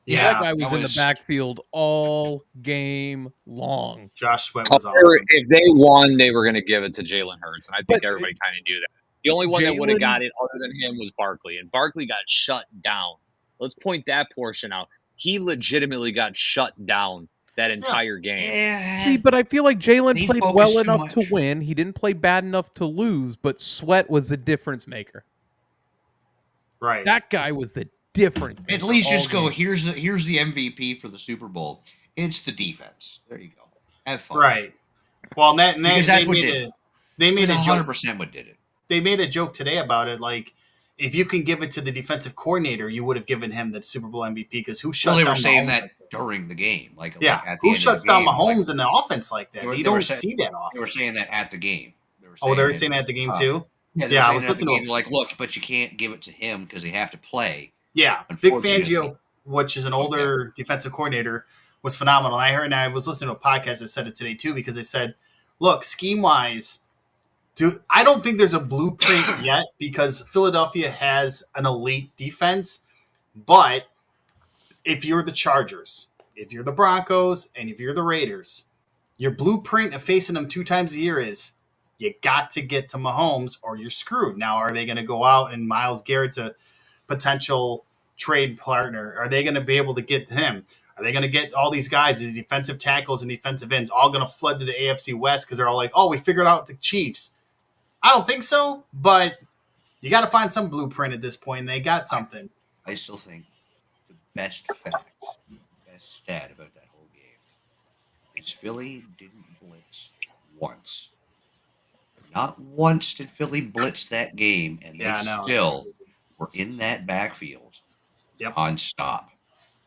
Yeah, that guy was that in the was- backfield all game long. Josh Sweat was Or awesome. if they won, they were going to give it to Jalen Hurts, and I think But- everybody kind of knew that. The only one that would have Jalen- got it other than him was Barkley, and Barkley got shut down. Let's point that portion out. He legitimately got shut down that entire game. See, but I feel like Jalen They played focused well too enough to much. win. He didn't play bad enough to lose, but Sweat was the difference maker. Right. That guy was the difference maker At least all just go. game. Here's the MVP for the Super Bowl. It's the defense. There you go. Have fun. Right. Well, Because that's they what made did a, it. they made a It's joke. 100% what did it. They made a joke today about it. Like, if you can give it to the defensive coordinator, you would have given him the Super Bowl MVP because who shut Well, they down were saying Mahomes? that during the game. Like Yeah, at the who end shuts of the down game, Mahomes like, in the offense like that? they were- You they were don't saying- see that They often. were saying that at the game. They were Oh, they were that- saying that at the game uh, too. Yeah, Yeah, I was at the listening to game. him. They're like, look, but you can't give it to him because they have to play. Yeah, Vic Unfortunately. Fangio, which is an older defensive coordinator, was phenomenal. I heard, and I was listening to a podcast that said it today too, because they said, look, scheme wise, I don't think there's a blueprint yet because Philadelphia has an elite defense. But if you're the Chargers, if you're the Broncos, and if you're the Raiders, your blueprint of facing them 2 times a year is you got to get to Mahomes or you're screwed. Now, are they going to go out and Myles Garrett's a potential trade partner? Are they going to be able to get him? Are they going to get all these guys, these defensive tackles and defensive ends, all going to flood to the AFC West because they're all like, oh, we figured out the Chiefs? I don't think so, but you got to find some blueprint at this point, and they got something. I still think the best fact, the best stat about that whole game is Philly didn't blitz once. Not once did Philly blitz that game, and they Yeah, I know. still were in that backfield Yep. nonstop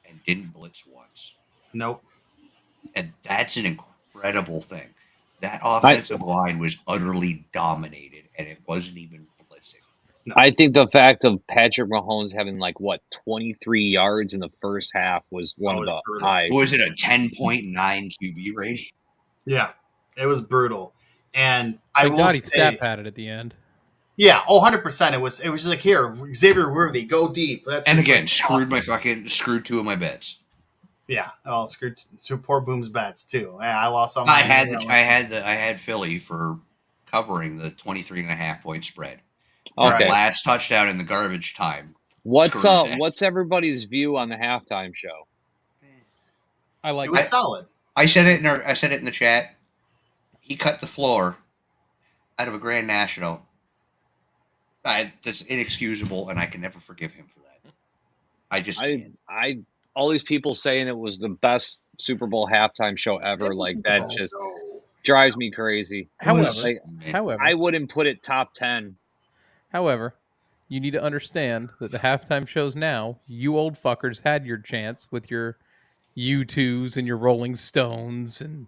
and didn't blitz once. Nope. And that's an incredible thing. That offensive line was utterly dominated, and it wasn't even blitzing. I think the fact of Patrick Mahomes having 23 yards in the first half was one That of was the brutal. highs. Was it a 10.9 QB rating? Yeah, it was brutal. And I Thank will God he say, stat padded at the end. Yeah, 100%. It was just like, here, Xavier Worthy, go deep. That's And just, again, like, screwed two of my bets. yeah. Oh, screwed two poor Boom's bets too. Yeah, I lost all I my. had Philly for covering the 23.5-point spread. Okay. Right. Last touchdown in the garbage time. What's Screwed that. what's everybody's view on the halftime show? I like It was it. solid. I said it in the chat. He cut the floor out of a Grand National. That's inexcusable, and I can never forgive him for that. I just can't. All these people saying it was the best Super Bowl halftime show ever, It was like Super that Bowl. just drives me crazy. However, Like, however, I wouldn't put it top 10. However, you need to understand that the halftime shows now, you old fuckers had your chance with your U2s and your Rolling Stones and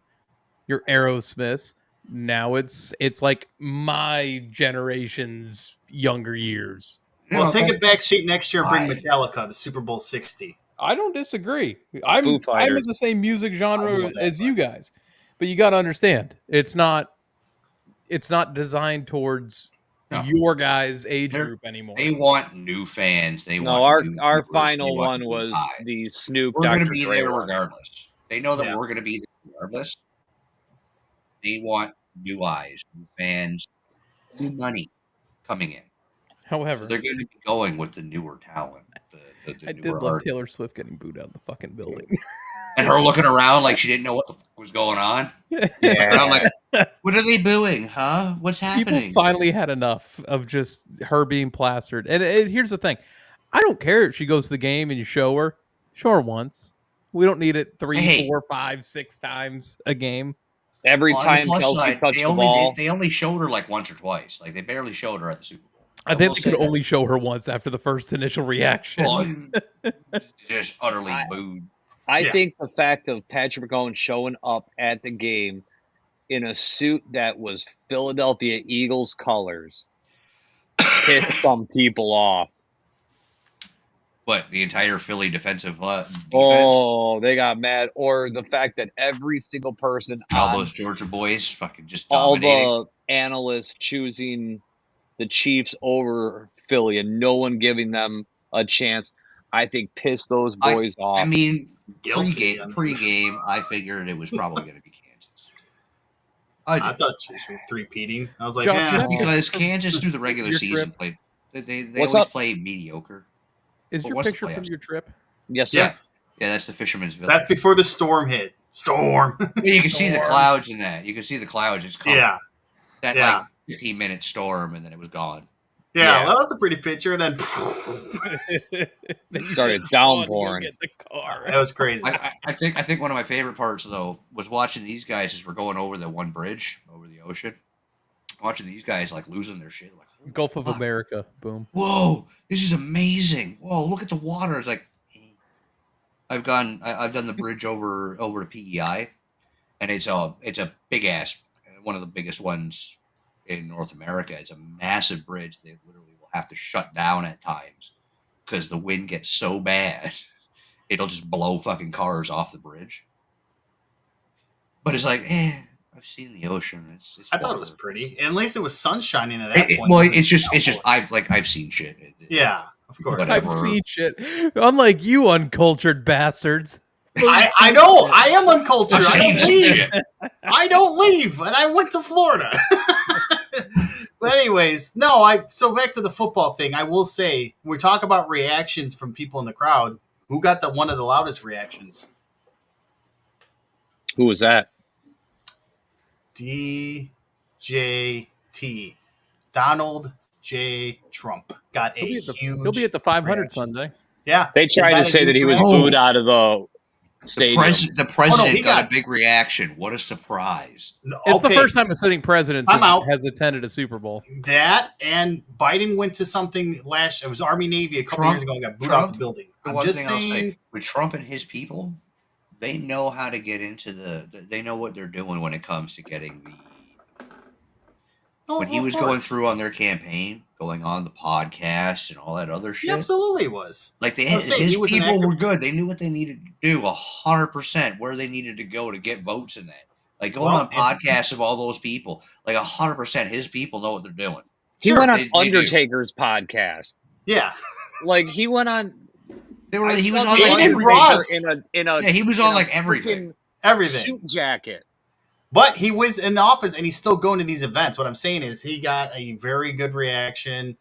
your Aerosmiths. Now it's like my generation's younger years. Well, take a that- back seat next year. Bring I- Metallica, the Super Bowl 60. I don't disagree. Foo I'm in Fighters. the same music I genre love that, as you guys. But you got to understand, it's not designed towards No. your guys' age They're- group anymore. They want new fans. They No, want new our viewers, they final want one new was eyes. the Snoop We're going Dr. to be Dre there one. regardless. They know that Yeah. we're going to be there regardless. They want new eyes, new fans, new money coming in. However, So they're going to be going with the newer talent, the I did newer love art. Taylor Swift getting booed out of the fucking building. And her looking around like she didn't know what the fuck was going on. And I'm like, what are they booing, huh? What's People happening? finally had enough of just her being plastered. And here's the thing. I don't care if she goes to the game and you show her. Show her once. We don't need it 3, Hey. 4, 5, 6 times a game. Every On the time plus Kelsey side, touched they the only ball, they only showed her like once or twice. Like they barely showed her at the Super Bowl. I think they could only show her once after the first initial reaction. Well, just utterly booed. I Yeah. think the fact of Patrick Mahomes showing up at the game in a suit that was Philadelphia Eagles colors pissed some people off. But the entire Philly defense. Oh, they got mad. Or the fact that every single person, All on those Georgia boys fucking just all dominating. the analysts choosing the Chiefs over Philly and no one giving them a chance, I think pissed those boys off. I mean, Guilty. pre-game, I figured it was probably going to be Kansas. I thought Chiefs were three-peating. I was like, Josh, eh. just because Kansas through the regular Your season trip. played, they What's always up? play mediocre. Is But your what's the picture from playoffs? your trip? yes, sir. Yes, Yeah, that's the Fisherman's Village. that's before the storm hit. Storm. You can see the Storm. clouds in that. You can see the clouds just coming. Yeah, That yeah. like 15-minute storm, and then it was gone. yeah. Yeah. Well, that's a pretty picture. And then Then you Started said, "Go on, go downpouring. Get the car. that was crazy. I think one of my favorite parts though was watching these guys as we're going over the one bridge over the ocean. Watching these guys like losing their shit. Like, Gulf of fuck. America. Boom. whoa, this is amazing. Whoa, look at the water. It's like I've done the bridge over to PEI, and it's a big ass, one of the biggest ones in North America. It's a massive bridge. They literally will have to shut down at times because the wind gets so bad, it'll just blow fucking cars off the bridge. But it's like, I've seen the ocean. It's I thought it was water. pretty. At least it was sun shining at that point. Well, It it's just wasn't I've seen shit. Yeah, of course. Whatever. I've seen shit. Unlike you uncultured bastards. I know. I am uncultured. I've I seen don't some leave. shit. I don't leave, and I went to Florida. But anyways, so back to the football thing. I will say, when we talk about reactions from people in the crowd, who got one of the loudest reactions? Who was that? DJT. Donald J. Trump got a huge. He'll be at the 500 reaction. Sunday. Yeah, They tried got to a say that huge he was reaction. booed out of the stadium. The president he got a got- big reaction. What a surprise! No, It's okay, the first time a sitting president I'm out. has attended a Super Bowl. that and Biden went to something it was Army Navy a couple Trump- years ago and got booed out Trump- the building. The I'm one just thing I'll saying. say with Trump and his people, they know how to get into they know what they're doing when it comes to getting the. Oh, When he of was course. going through on their campaign, going on the podcast and all that other He shit, absolutely was. like I'm saying, his he was an people actor. were good. They knew what they needed to do 100%, where they needed to go to get votes in that. Like going Well, on podcasts of all those people, like 100%, his people know what they're doing. He Sure, went on they do. Undertaker's podcast. yeah. Like he went on. He was I on saw like the Even everything. Ross. in a Yeah, he was on in a like everything. freaking Everything. suit jacket. But he was in the office and he's still going to these events. What I'm saying is he got a very good reaction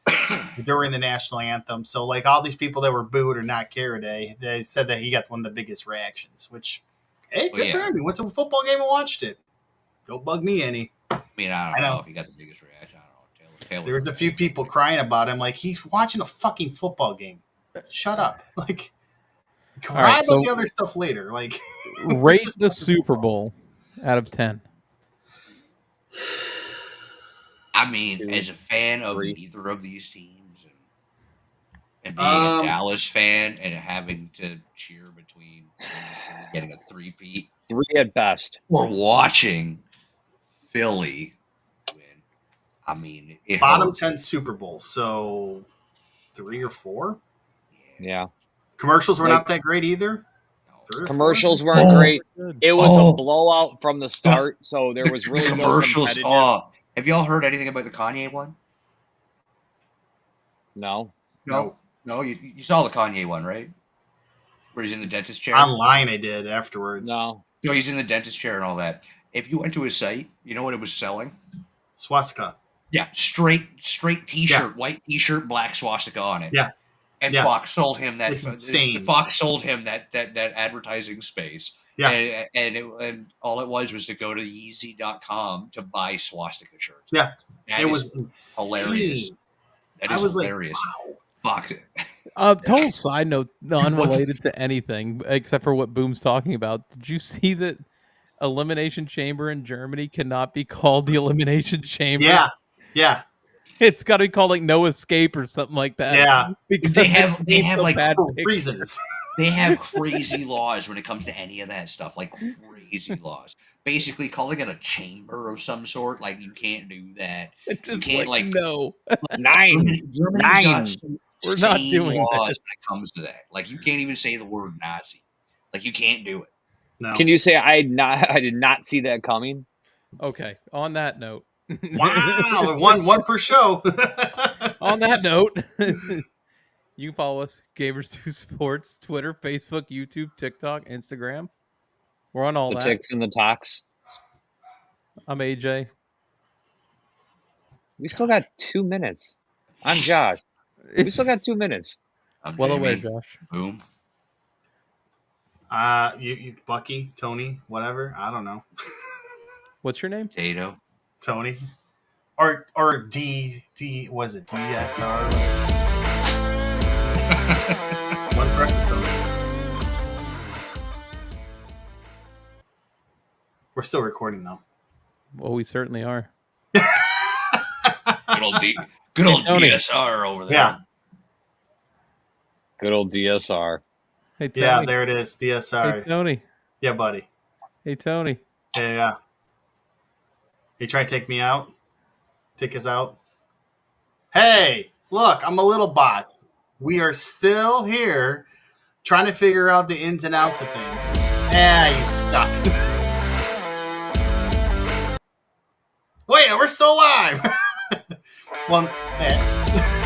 during the national anthem. So, like all these people that were booed or not care today, they said that he got one of the biggest reactions, which, hey, good for him. He went to a football game and watched it. Don't bug me any. I mean, I don't I know. know if he got the biggest reaction. I don't know. Taylor There was a few people crying about him. Like, he's watching a fucking football game. Shut up. Like, cry right, about so- the other stuff later. Like, Rate just the watch Super football. Bowl out of 10. I mean, 2, as a fan of 3. neither of these teams, and being a Um, Dallas fan and having to cheer between Kansas City getting a three-peat 3 at best. or watching Philly win, I mean, it Bottom hurt. 10 Super Bowl. So, 3 or 4? Yeah. Commercials were Like- not that great either. 3 or 4? Commercials weren't Oh. great. It was Oh. a blowout from the start, so there was really the no commercials. competitive. Have y'all heard anything about the Kanye one? No. No. You saw the Kanye one, right? Where he's in the dentist chair. Online, I did afterwards. No. So he's in the dentist chair and all that. If you went to his site, you know what it was selling? Swastika. Yeah, straight T-shirt, white T-shirt, black swastika on it. Yeah. And Yeah. Fox sold him that. It's insane. Fox sold him that advertising space. Yeah. And all it was to go to Yeezy.com to buy swastika shirts. Yeah. That It is was insane. hilarious. That I is was like, hilarious. wow. Fuck. Total side note, unrelated to anything except for what Boom's talking about. Did you see that Elimination Chamber in Germany cannot be called the Elimination Chamber? Yeah. Yeah. It's got to be called like No Escape or something like that. Yeah. Because They have- it they paints have, a like, bad For picture. reasons. They have crazy laws when it comes to any of that stuff, like crazy laws. Basically, calling it a chamber of some sort, like you can't do that. It's just can't, like, like- no. 9. Germany's 9. got some We're not insane doing laws this. when it comes to that. Like you can't even say the word Nazi. Like you can't do it. No. Can you say I did not see that coming? Okay. On that note. Wow. one per show. On that note, you can follow us, Gamers2 Sports, Twitter, Facebook, YouTube, TikTok, Instagram. We're on all The that. ticks and the talks. I'm AJ. We still got 2 minutes. I'm Josh. We still got 2 minutes. I'm Well aware, Jamie. Josh. Boom. You Bucky, Tony, whatever. I don't know. What's your name? Tato. Tony. Or D what is it? DSR. One per episode. We're still recording though. Well, we certainly are. Good old good old Tony. DSR over there. Yeah. Good old DSR. Hey, Tony. Yeah, there it is. Hey, DSR. Tony. Yeah, buddy. Hey, Tony. Yeah. You try to take me out? Take us out? Hey, look, I'm a little bot. We are still here trying to figure out the ins and outs of things. Yeah, you suck. Wait, we're still live. Well, yeah.